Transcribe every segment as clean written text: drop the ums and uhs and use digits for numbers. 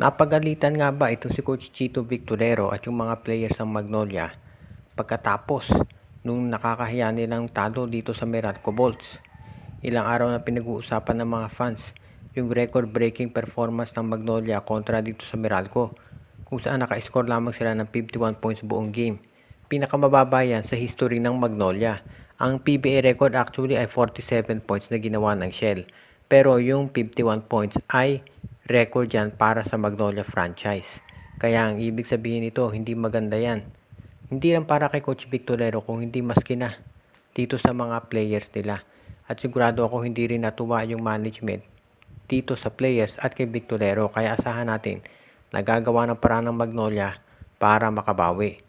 Napagalitan nga ba itong si Coach Chito Victorero at yung mga players ng Magnolia pagkatapos nung nakakahiya nilang talo dito sa Meralco Bolts? Ilang araw na pinag-uusapan ng mga fans yung record-breaking performance ng Magnolia kontra dito sa Meralco, kung saan naka-score lamang sila ng 51 points buong game. Pinakamababa yan sa history ng Magnolia. Ang PBA record actually ay 47 points na ginawa ng Shell. Pero yung 51 points ay record yan para sa Magnolia franchise. Kaya ang ibig sabihin nito, hindi maganda yan. Hindi lang para kay Coach Victorero, kung hindi maski na dito sa mga players nila. At sigurado ako hindi rin natuwa yung management dito sa players at kay Victorero. Kaya asahan natin, nagagawa ng paraan ng Magnolia para makabawi.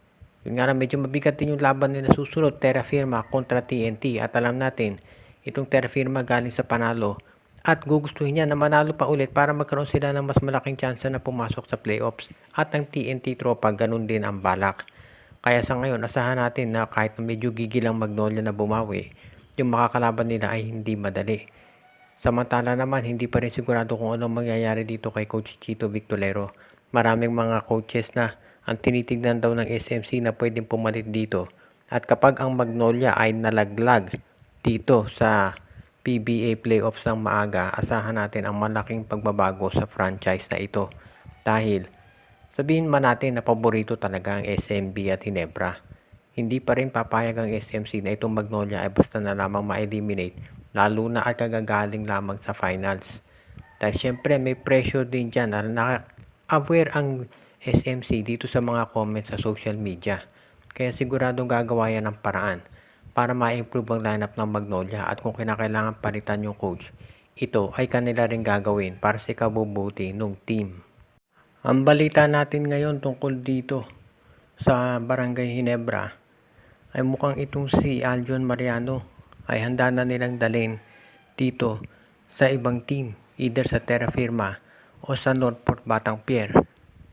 Yun nga lang, medyo mabigat din yung laban nila susunod, Terra Firma kontra TNT. At alam natin, itong Terra Firma galing sa panalo at gugustuhin niya na manalo pa ulit para magkaroon sila ng mas malaking tsansa na pumasok sa playoffs. At ang TNT Tropa, ganun din ang balak. Kaya sa ngayon, asahan natin na kahit na medyo gigil ang Magnolia na bumawi, yung makakalaban nila ay hindi madali. Samantala naman, hindi pa rin sigurado kung anong mangyayari dito kay Coach Chito Victorero. Maraming mga coaches na ang tinitignan daw ng SMC na pwedeng pumalit dito. At kapag ang Magnolia ay nalaglag dito sa PBA playoffs ng maaga, asahan natin ang malaking pagbabago sa franchise na ito. Dahil sabihin man natin na paborito talaga ang SMB at Ginebra, hindi pa rin papayag ang SMC na itong Magnolia ay basta na lamang ma-eliminate, lalo na at kagagaling lamang sa finals. Dahil syempre may pressure din dyan, aware ang SMC dito sa mga comments sa social media. Kaya siguradong gagawa yan ng paraan para ma-improve ang lineup ng Magnolia, at kung kinakailangan palitan yung coach, ito ay kanila rin gagawin para sa ikabubuti ng team. Ang balita natin ngayon tungkol dito sa Barangay Ginebra ay mukhang itong si Aljon Mariano ay handa na nilang dalhin dito sa ibang team, either sa Terra Firma o sa Northport Batang Pier.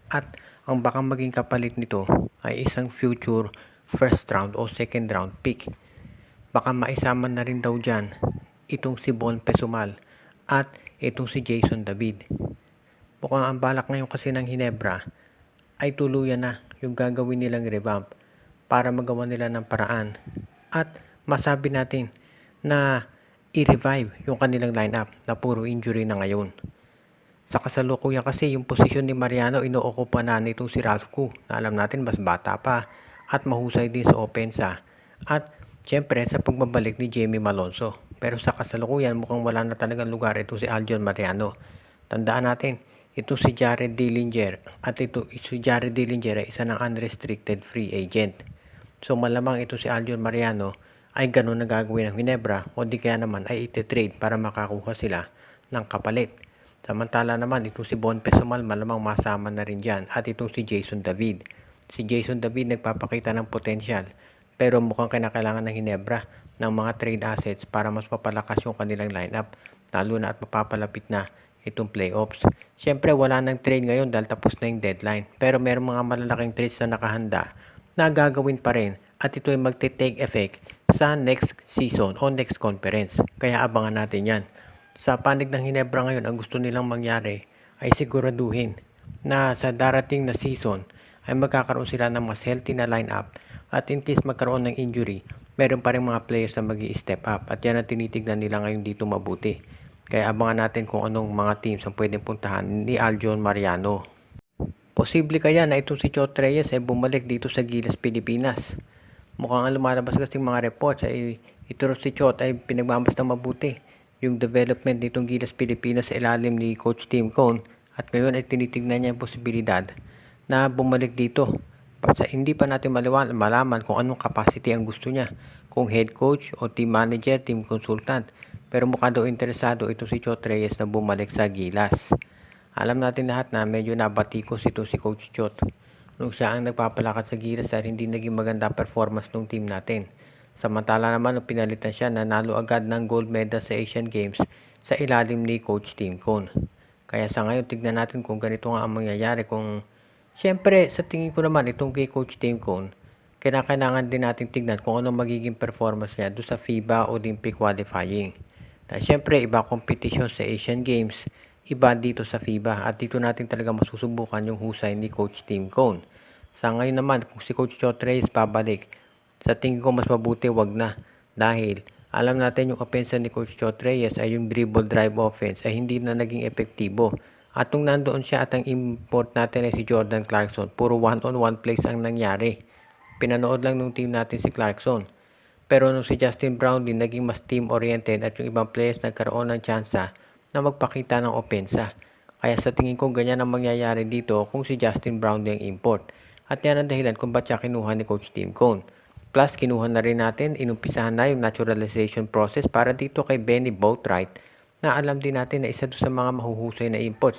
At ang baka maging kapalit nito ay isang future first round o second round pick. Baka maisama na rin daw dyan itong si Bon Pesumal at itong si Jason David. Mukhang ang balak ngayon kasi ng Ginebra ay tuluyan na yung gagawin nilang revamp para magawa nila ng paraan at masabi natin na i-revive yung kanilang lineup na puro injury na ngayon. Sa kasalukuyan kasi yung posisyon ni Mariano inookupa na nitong si Ralph Koo, na alam natin mas bata pa at mahusay din sa opensa, at syempre sa pagbabalik ni Jamie Malonzo. Pero sa kasalukuyan mukhang wala na talagang lugar itong si Aljon Mariano. Tandaan natin, ito si Jared Dillinger, at ito si Jared Dillinger ay isa ng unrestricted free agent. So malamang ito si Aljon Mariano ay ganun na gagawin ng Ginebra, o di kaya naman ay iti-trade para makakuha sila ng kapalit. Samantala naman itong si Bon Pesumal malamang masama na rin dyan, at itong si Jason David. Si Jason David nagpapakita ng potensyal, pero mukhang kinakailangan ng Ginebra ng mga trade assets para mas papalakas yung kanilang lineup, lalo na at mapapalapit na itong playoffs. Siyempre wala nang trade ngayon dahil tapos na yung deadline, pero mayroong mga malalaking trades na nakahanda na gagawin pa rin, at ito ay magte-take effect sa next season o next conference. Kaya abangan natin yan. Sa panig ng Ginebra ngayon, ang gusto nilang mangyari ay siguraduhin na sa darating na season ay magkakaroon sila ng mas healthy na lineup, at in case magkaroon ng injury, meron pa rin mga players na mag-i-step up, at yan ang tinitignan nila ngayon dito mabuti. Kaya abangan natin kung anong mga teams ang pwedeng puntahan ni Aljon Mariano. Posible kaya na itong si Chot Reyes ay bumalik dito sa Gilas, Pilipinas. Mukhang ang lumalabas kasi mga reports ay ito si Chot ay pinagmamasdan mabuti yung development nitong Gilas, Pilipinas sa ilalim ni Coach Tim Cone, at ngayon ay tinitignan niya yung posibilidad na bumalik dito. Hindi pa natin malaman kung anong capacity ang gusto niya, kung head coach o team manager, team consultant. Pero mukha daw interesado ito si Chot Reyes na bumalik sa Gilas. Alam natin lahat na medyo nabatikos ito si Coach Chot nung siya ang nagpapalakas sa Gilas dahil hindi naging maganda performance ng team natin. Samantala naman nung pinalitan siya, nanalo agad ng gold medal sa Asian Games sa ilalim ni Coach Tim Cone. Kaya sa ngayon, tignan natin kung ganito nga ang mangyayari. Kung siyempre, sa tingin ko naman itong kay Coach Tim Cone, kailangan din natin tignan kung anong magiging performance niya doon sa FIBA Olympic qualifying. Dahil siyempre, iba competition sa Asian Games, iba dito sa FIBA at dito natin talaga masusubukan yung husay ni Coach Tim Cone. Sa ngayon naman, kung si Coach Chot Reyes babalik, sa tingin ko mas mabuti wag na dahil alam natin yung offense ni Coach Chot Reyes ay yung dribble drive offense ay hindi na naging epektibo. At nung nandoon siya at ang import natin ay si Jordan Clarkson, puro one-on-one plays ang nangyari. Pinanood lang nung team natin si Clarkson. Pero nung si Justin Brownlee naging mas team-oriented at yung ibang players nagkaroon ng tsansa na magpakita ng opensa. Kaya sa tingin ko ganyan ang mangyayari dito kung si Justin Brownlee ang import. At yan ang dahilan kung ba't siya kinuha ni Coach Tim Cone. Plus, kinuha na rin natin, inumpisahan na yung naturalization process para dito kay Benny Boatwright na alam din natin na isa doon sa mga mahuhusay na imports.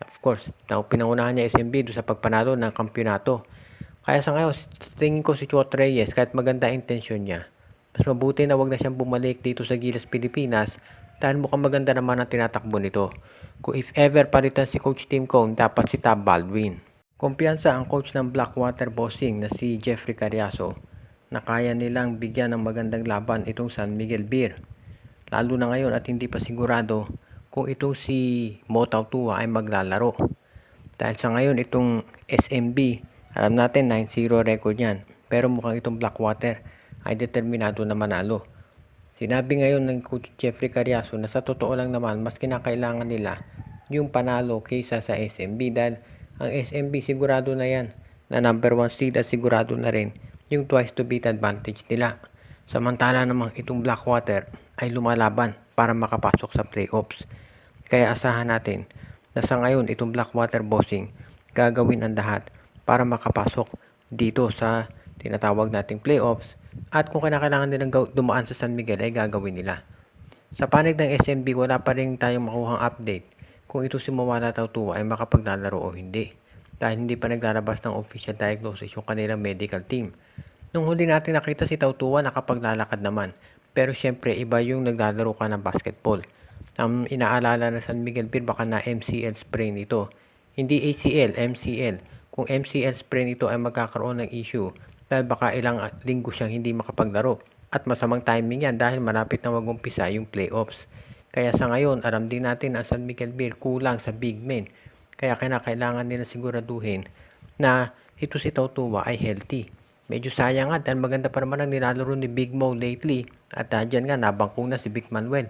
Of course, pinangunahan niya SMB doon sa pagpanalo ng kampyonato. Kaya sa ngayon, tingin ko si Chot Reyes, kahit maganda intensyon niya, mas mabuti na wag na siyang bumalik dito sa Gilas Pilipinas dahil mukhang maganda naman ang tinatakbo nito. Kung if ever palitan si Coach Tim Cone, dapat si Tab Baldwin. Kumpiyansa ang coach ng Blackwater Bossing na si Jeffrey Carriazo na kaya nilang bigyan ng magandang laban itong San Miguel Beer. Lalo na ngayon at hindi pa sigurado kung itong si Mo Tautua ay maglalaro. Dahil sa ngayon itong SMB, alam natin 9-0 record yan. Pero mukhang itong Blackwater ay determinado na manalo. Sinabi ngayon ng Coach Jeffrey Carriazo na sa totoo lang naman mas kinakailangan nila yung panalo kaysa sa SMB dahil ang SMB sigurado na yan na number 1 seed at sigurado na rin yung twice to beat advantage nila. Samantala namang itong Blackwater ay lumalaban para makapasok sa playoffs. Kaya asahan natin na sa ngayon itong Blackwater Bossing gagawin ang lahat para makapasok dito sa tinatawag nating playoffs at kung kinakailangan nilang dumaan sa San Miguel ay gagawin nila. Sa panig ng SMB wala pa rin tayong makuhang update kung ito si Mawala Tautua ay makapaglalaro o hindi dahil hindi pa naglalabas ng official diagnosis yung kanilang medical team. Nung huli natin nakita si Tautua nakapaglalakad naman pero syempre iba yung naglalaro ka ng basketball. Ang inaalala na San Miguel Beer baka na MCL sprain ito. Hindi ACL, MCL. Kung MCL sprain ito ay magkakaroon ng issue dahil baka ilang linggo siyang hindi makapaglaro. At masamang timing yan dahil malapit na mag-umpisa yung playoffs. Kaya sa ngayon, alam din natin ang San Miguel Beer kulang sa big men. Kaya kinakailangan nila siguraduhin na ito si Tautua ay healthy. Medyo sayang nga dahil maganda pa naman ang nilalaro ni Big Mo lately. At dyan nga nabangkong na si Vic Manuel.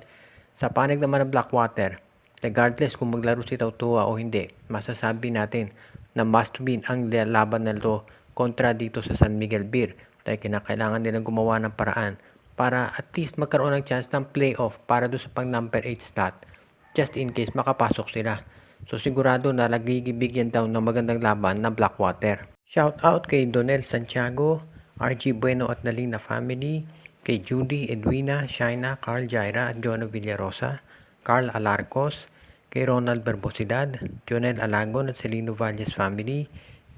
Sa panig naman ng Blackwater, regardless kung maglaro si Tautua o hindi, masasabi natin na must win ang laban na ito kontra dito sa San Miguel Beer. Dahil kinakailangan nilang gumawa ng paraan para at least magkaroon ng chance ng playoff para doon sa pang number 8 slot just in case makapasok sila. So sigurado na nagigibigyan daw ng magandang laban na Blackwater. Shout out kay Donel Santiago, RG Bueno at Nalina family, kay Judy, Edwina, Shaina, Carl Jaira at Jonah Villarosa, Carl Alarcos, kay Ronald Barbosidad, Jonel Alagon at Celino Valles family,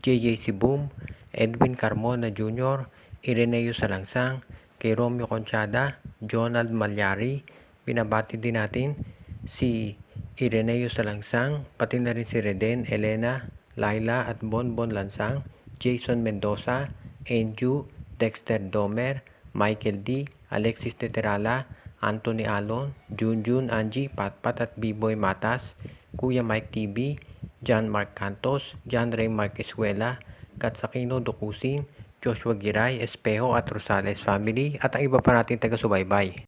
JJ Sibum, Edwin Carmona Jr., Ireneo Salangsang, kay Romeo Conchada, Jonald Malyari, binabati din natin si Ireneo Salangsang, pati na rin si Reden, Elena, Laila at Bonbon Lansang, Jason Mendoza, Enju, Dexter Domer, Michael D, Alexis Teterala, Anthony Alon, Junjun, Angie, Patpat at B-Boy Matas, Kuya Mike TV, John Mark Cantos, John Ray Mark Escuela, Katsakino Dukusing, Joshua Giray, Espejo at Rosales family at ang iba pa nating taga-subaybay.